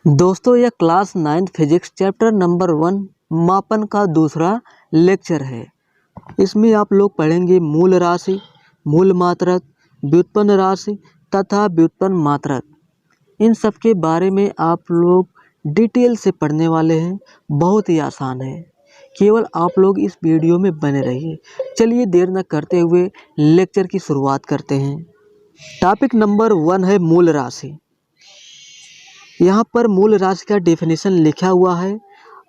दोस्तों यह class 9 physics chapter number 1 मापन का दूसरा लेक्चर है। इसमें आप लोग पढ़ेंगे मूल राशि, मूल मात्रक, व्युत्पन्न राशि तथा व्युत्पन्न मात्रक। इन सब के बारे में आप लोग डिटेल से पढ़ने वाले हैं। बहुत ही आसान है, केवल आप लोग इस वीडियो में बने रहिए। चलिए देर न करते हुए लेक्चर की शुरुआत करते हैं। टॉपिक नंबर 1 है मूल राशि। यहाँ पर मूल राशि का डेफिनेशन लिखा हुआ है,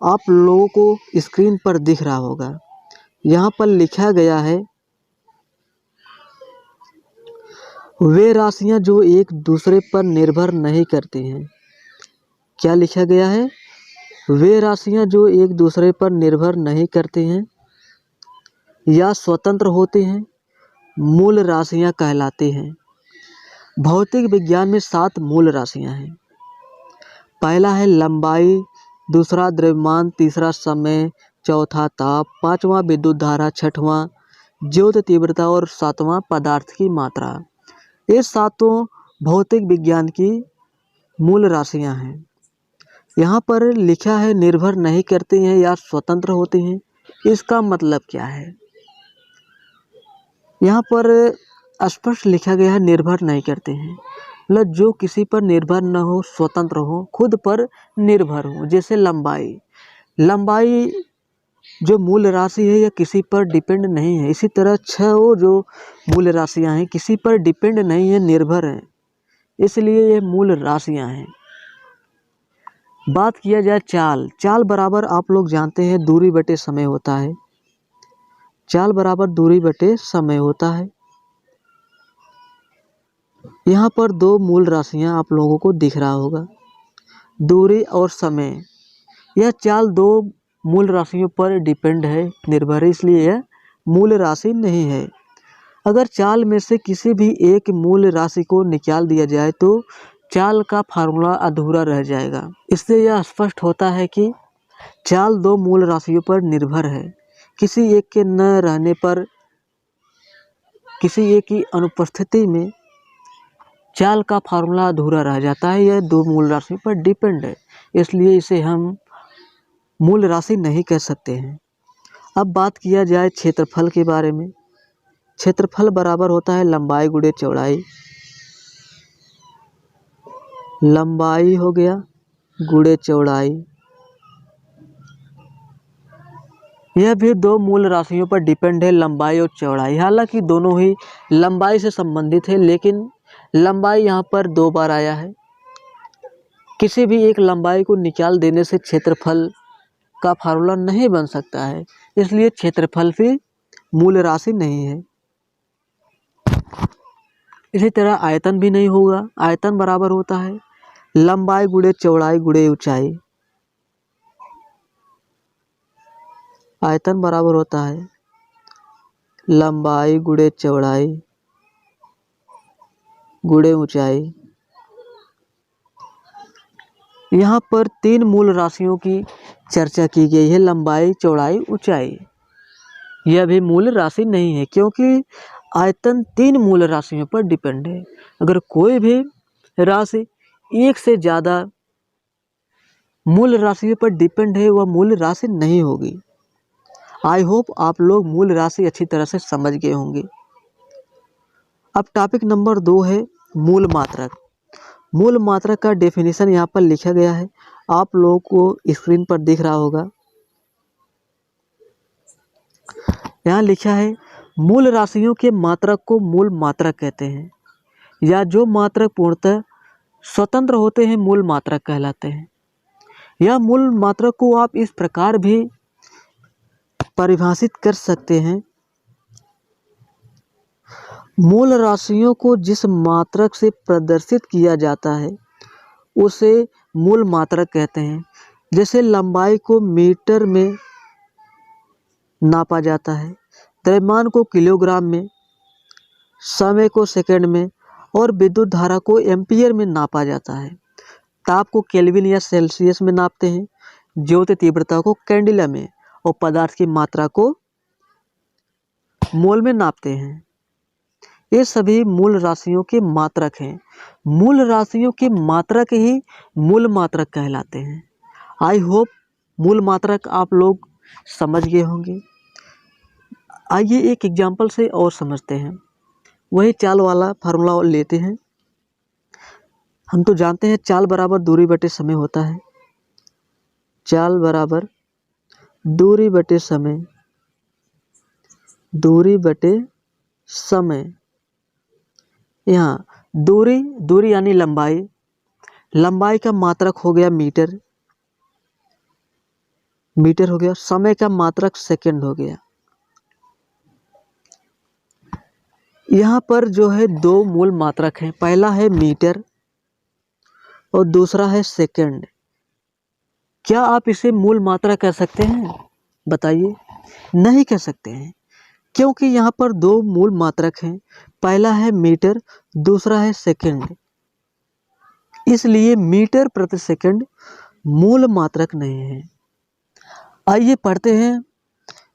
आप लोगों को स्क्रीन पर दिख रहा होगा। यहाँ पर लिखा गया है वे राशियाँ जो एक दूसरे पर निर्भर नहीं करती हैं। क्या लिखा गया है? वे राशियाँ जो एक दूसरे पर निर्भर नहीं करती हैं या स्वतंत्र होती हैं मूल राशियाँ कहलाती हैं। भौतिक विज्ञान में 7 मूल राशियाँ हैं। पहला है लंबाई, दूसरा द्रव्यमान, तीसरा समय, चौथा ताप, पांचवा विद्युत धारा, छठवां ज्योत तीव्रता और सातवां पदार्थ की मात्रा। ये सातों भौतिक विज्ञान की मूल राशियां हैं। यहाँ पर लिखा है निर्भर नहीं करती हैं या स्वतंत्र होती हैं। इसका मतलब क्या है? यहाँ पर स्पष्ट लिखा गया है निर्भर नहीं करते हैं, मतलब जो किसी पर निर्भर न हो, स्वतंत्र हो, खुद पर निर्भर हो। जैसे लंबाई जो मूल राशि है यह किसी पर डिपेंड नहीं है। इसी तरह 6 जो मूल राशियां हैं किसी पर डिपेंड नहीं है, निर्भर हैं, इसलिए ये मूल राशियां हैं। बात किया जाए चाल बराबर आप लोग जानते हैं दूरी बटे समय होता है। चाल बराबर दूरी बटे समय होता है। यहाँ पर 2 मूल राशियाँ आप लोगों को दिख रहा होगा, दूरी और समय। यह चाल 2 मूल राशियों पर डिपेंड है, निर्भर है, इसलिए यह मूल राशि नहीं है। अगर चाल में से किसी भी एक मूल राशि को निकाल दिया जाए तो चाल का फार्मूला अधूरा रह जाएगा। इससे यह स्पष्ट होता है कि चाल 2 मूल राशियों पर निर्भर है। किसी एक के न रहने पर, किसी एक की अनुपस्थिति में चाल का फार्मूला अधूरा रह जाता है। यह 2 मूल राशि पर डिपेंड है, इसलिए इसे हम मूल राशि नहीं कह सकते हैं। अब बात किया जाए क्षेत्रफल के बारे में। क्षेत्रफल बराबर होता है लंबाई गुणे चौड़ाई। लंबाई हो गया गुणे चौड़ाई। यह भी 2 मूल राशियों पर डिपेंड है, लंबाई और चौड़ाई। हालांकि दोनों ही लंबाई से संबंधित है, लेकिन लंबाई यहाँ पर 2 बार आया है। किसी भी एक लंबाई को निकाल देने से क्षेत्रफल का फार्मूला नहीं बन सकता है, इसलिए क्षेत्रफल भी मूल राशि नहीं है। इसी तरह आयतन भी नहीं होगा। आयतन बराबर होता है लंबाई गुणे चौड़ाई गुणे ऊंचाई। आयतन बराबर होता है लंबाई गुणे चौड़ाई गुणे ऊंचाई। यहाँ पर 3 मूल राशियों की चर्चा की गई है, लंबाई, चौड़ाई, ऊंचाई। यह भी मूल राशि नहीं है, क्योंकि आयतन 3 मूल राशियों पर डिपेंड है। अगर कोई भी राशि एक से ज़्यादा मूल राशियों पर डिपेंड है, वह मूल राशि नहीं होगी। आई होप आप लोग मूल राशि अच्छी तरह से समझ गए होंगे। अब टॉपिक नंबर 2 है मूल मात्रक। मूल मात्रक का डेफिनेशन यहाँ पर लिखा गया है, आप लोगों को स्क्रीन पर दिख रहा होगा। यहाँ लिखा है मूल राशियों के मात्रक को मूल मात्रक कहते हैं, या जो मात्रक पूर्णतः स्वतंत्र होते हैं मूल मात्रक कहलाते हैं। या मूल मात्रक को आप इस प्रकार भी परिभाषित कर सकते हैं, मूल राशियों को जिस मात्रक से प्रदर्शित किया जाता है उसे मूल मात्रक कहते हैं। जैसे लंबाई को मीटर में नापा जाता है, द्रव्यमान को किलोग्राम में, समय को सेकंड में और विद्युत धारा को एम्पियर में नापा जाता है। ताप को केल्विन या सेल्सियस में नापते हैं, ज्योत तीव्रता को कैंडिला में और पदार्थ की मात्रा को मोल में नापते हैं। ये सभी मूल राशियों के मात्रक हैं। मूल राशियों के मात्रक ही मूल मात्रक कहलाते हैं। आई होप मूल मात्रक आप लोग समझ गए होंगे। आइए एक एग्जाम्पल से और समझते हैं। वही चाल वाला फार्मूला लेते हैं। हम तो जानते हैं चाल बराबर दूरी बटे समय होता है। चाल बराबर दूरी बटे समय, दूरी बटे समय। यहाँ दूरी यानी लंबाई, लंबाई का मात्रक हो गया मीटर, मीटर हो गया। समय का मात्रक सेकंड हो गया। यहाँ पर जो है दो मूल मात्रक हैं, पहला है मीटर और दूसरा है सेकंड। क्या आप इसे मूल मात्रा कह सकते हैं? बताइए। नहीं कह सकते हैं, क्योंकि यहाँ पर दो मूल मात्रक हैं, पहला है मीटर, दूसरा है सेकंड। इसलिए मीटर प्रति सेकंड मूल मात्रक नहीं है। आइए पढ़ते हैं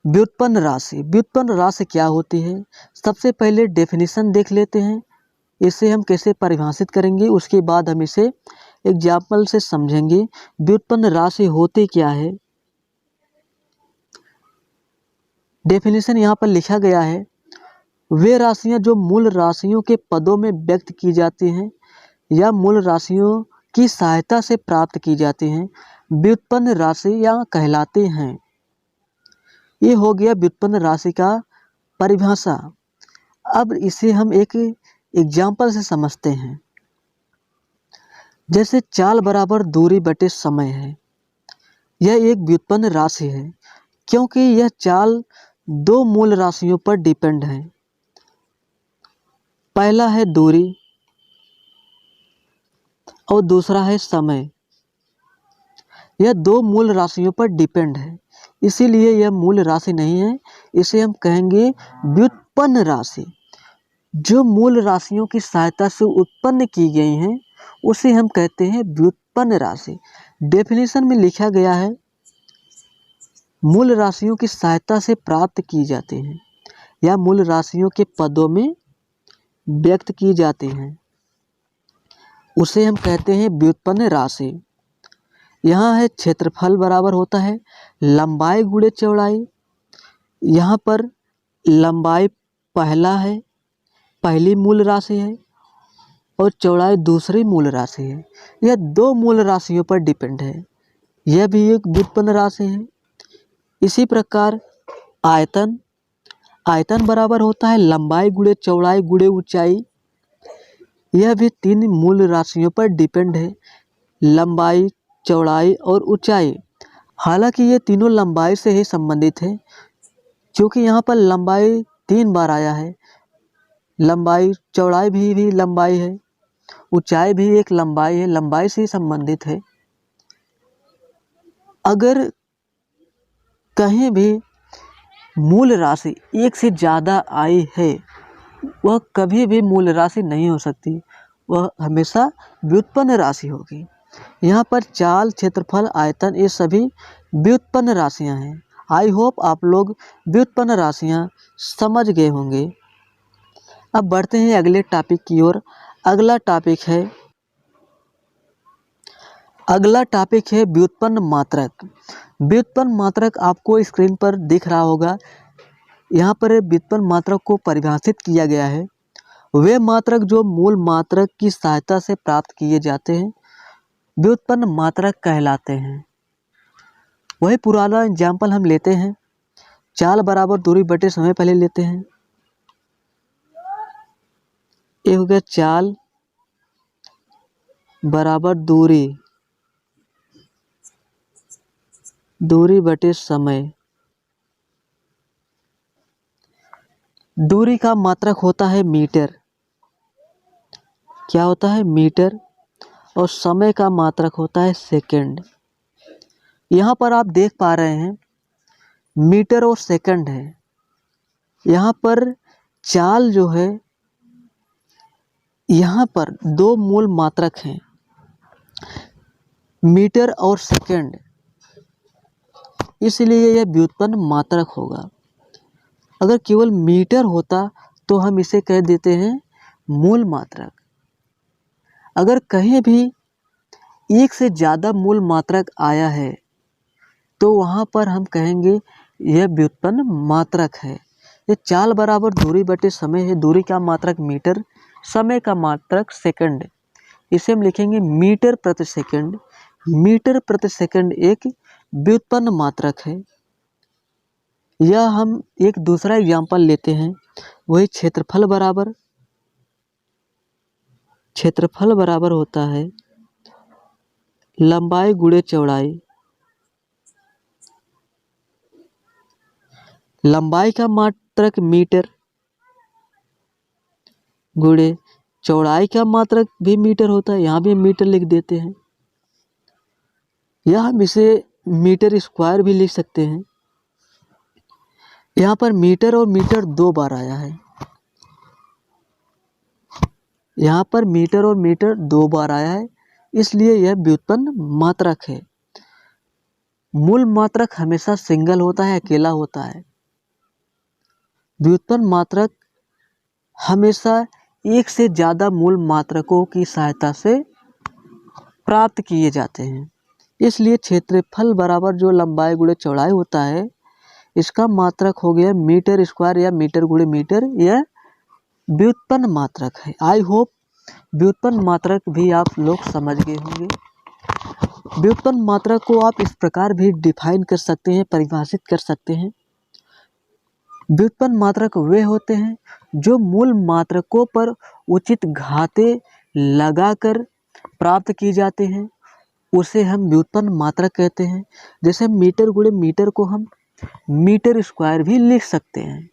व्युत्पन्न राशि। व्युत्पन्न राशि क्या होती है? सबसे पहले डेफिनेशन देख लेते हैं, इसे हम कैसे परिभाषित करेंगे, उसके बाद हम इसे एग्जाम्पल से समझेंगे। व्युत्पन्न राशि होती क्या है? डेफिनेशन यहाँ पर लिखा गया है, वे राशियाँ जो मूल राशियों के पदों में व्यक्त की जाती हैं या मूल राशियों की सहायता से प्राप्त की जाती हैं, व्युत्पन्न राशियाँ कहलाती हैं। ये हो गया व्युत्पन्न राशि का परिभाषा। अब इसे हम एक एग्जाम्पल से समझते हैं। जैसे चाल बराबर दूरी बटे समय है, यह एक व्युत्पन्न राशि है क्योंकि यह चाल दो मूल राशियों पर डिपेंड है। पहला है दूरी और दूसरा है समय। यह दो मूल राशियों पर डिपेंड है, इसीलिए यह मूल राशि नहीं है। इसे हम कहेंगे व्युत्पन्न राशि। जो मूल राशियों की सहायता से उत्पन्न की गई हैं उसे हम कहते हैं व्युत्पन्न राशि। डेफिनेशन में लिखा गया है, मूल राशियों की सहायता से प्राप्त की जाती हैं या मूल राशियों के पदों में व्यक्त की जाती हैं, उसे हम कहते हैं व्युत्पन्न राशि। यहाँ है क्षेत्रफल बराबर होता है लंबाई गुणे चौड़ाई। यहाँ पर लंबाई पहला है, पहली मूल राशि है और चौड़ाई दूसरी मूल राशि है। यह दो मूल राशियों पर डिपेंड है, यह भी एक व्युत्पन्न राशि है। इसी प्रकार आयतन, आयतन बराबर होता है लंबाई गुणे चौड़ाई गुणे ऊंचाई। यह भी तीन मूल राशियों पर डिपेंड है, लंबाई, चौड़ाई और ऊंचाई। हालांकि ये तीनों लंबाई से ही संबंधित है, क्योंकि यहाँ पर लंबाई 3 बार आया है। लंबाई, चौड़ाई भी लंबाई है, ऊंचाई भी एक लंबाई है, लंबाई से ही संबंधित है। अगर कहीं भी मूल राशि एक से ज़्यादा आई है, वह कभी भी मूल राशि नहीं हो सकती, वह हमेशा व्युत्पन्न राशि होगी। यहाँ पर चाल, क्षेत्रफल, आयतन ये सभी व्युत्पन्न राशियाँ हैं। आई होप आप लोग व्युत्पन्न राशियाँ समझ गए होंगे। अब बढ़ते हैं अगले टॉपिक की ओर। अगला टॉपिक है व्युत्पन्न मात्रक। व्युत्पन्न मात्रक आपको स्क्रीन पर दिख रहा होगा। यहाँ पर व्युत्पन्न मात्रक को परिभाषित किया गया है, वे मात्रक जो मूल मात्रक की सहायता से प्राप्त किए जाते हैं व्युत्पन्न मात्रक कहलाते हैं। वही पुराना एग्जाम्पल हम लेते हैं, चाल बराबर दूरी बटे समय पहले लेते हैं। ये हो गया चाल बराबर दूरी बटे समय। दूरी का मात्रक होता है मीटर। क्या होता है? मीटर। और समय का मात्रक होता है सेकंड। यहाँ पर आप देख पा रहे हैं मीटर और सेकंड है। यहाँ पर चाल जो है, यहाँ पर दो मूल मात्रक हैं, मीटर और सेकंड, इसलिए यह व्युत्पन्न मात्रक होगा। अगर केवल मीटर होता तो हम इसे कह देते हैं मूल मात्रक। अगर कहीं भी एक से ज़्यादा मूल मात्रक आया है तो वहाँ पर हम कहेंगे यह व्युत्पन्न मात्रक है। ये चाल बराबर दूरी बटे समय है। दूरी का मात्रक मीटर, समय का मात्रक सेकंड। इसे हम लिखेंगे मीटर प्रति सेकंड। मीटर प्रति सेकंड एक व्युत्पन्न मात्रक है। यह हम एक दूसरा एग्जाम्पल लेते हैं, वही क्षेत्रफल बराबर होता है लंबाई गुणे चौड़ाई। लंबाई का मात्रक मीटर गुणे चौड़ाई का मात्रक भी मीटर होता है। यहाँ भी हम मीटर लिख देते हैं, या हम इसे मीटर स्क्वायर भी लिख सकते हैं। यहाँ पर मीटर और मीटर 2 बार आया है। यहाँ पर मीटर और मीटर 2 बार आया है, इसलिए यह व्युत्पन्न मात्रक है। मूल मात्रक हमेशा सिंगल होता है, अकेला होता है। व्युत्पन्न मात्रक हमेशा एक से ज़्यादा मूल मात्रकों की सहायता से प्राप्त किए जाते हैं। इसलिए क्षेत्रफल बराबर जो लंबाई गुणे चौड़ाई होता है, इसका मात्रक हो गया मीटर स्क्वायर या मीटर गुणे मीटर। यह व्युत्पन्न मात्रक है। आई होप व्युत्पन्न मात्रक भी आप लोग समझ गए होंगे। व्युत्पन्न मात्रक को आप इस प्रकार भी डिफाइन कर सकते हैं, परिभाषित कर सकते हैं। व्युत्पन्न मात्रक वे होते हैं जो मूल मात्रकों पर उचित घाते लगाकर प्राप्त की जाते हैं, उसे हम व्युत्पन्न मात्रक कहते हैं। जैसे मीटर गुणे मीटर को हम मीटर स्क्वायर भी लिख सकते हैं।